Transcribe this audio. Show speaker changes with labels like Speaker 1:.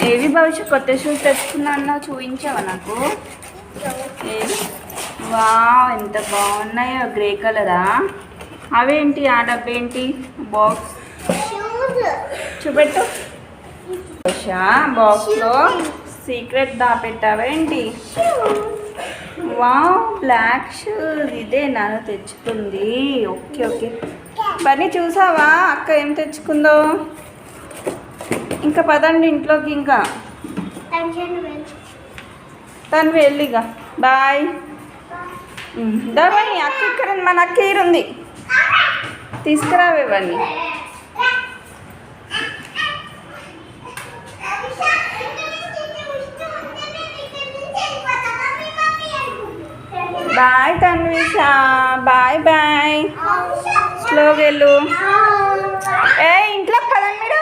Speaker 1: ఏవి భవిష్యత్ కొత్త షూస్ తెచ్చుకున్నా అన్నావు, చూపించావా నాకు? ఏవి? వావ్, ఎంత బాగున్నాయో. గ్రే కలరా? అవేంటి? ఆ డబ్బేంటి? బాక్స్ చూపెట్టు. బాక్స్లో సీక్రెట్ దాపెట్టావేంటి? Wow, black shoes. ఇదే నాను తెచ్చుకుంది. Okay okay. బన్నీ చూసావా అక్క ఏం తెచ్చుకుందో? ఇంకా పదండి ఇంట్లోకి. ఇంకా తను వెళ్ళిగా. బాయ్. దాని అక్క ఇక్కడ మన అక్క ఉంది, తీసుకురావేవన్నీ. బాయ్ తన్విష. Bye bye. స్లోగా వెళ్ళు. ఇంట్లోకి పదండి మీరు.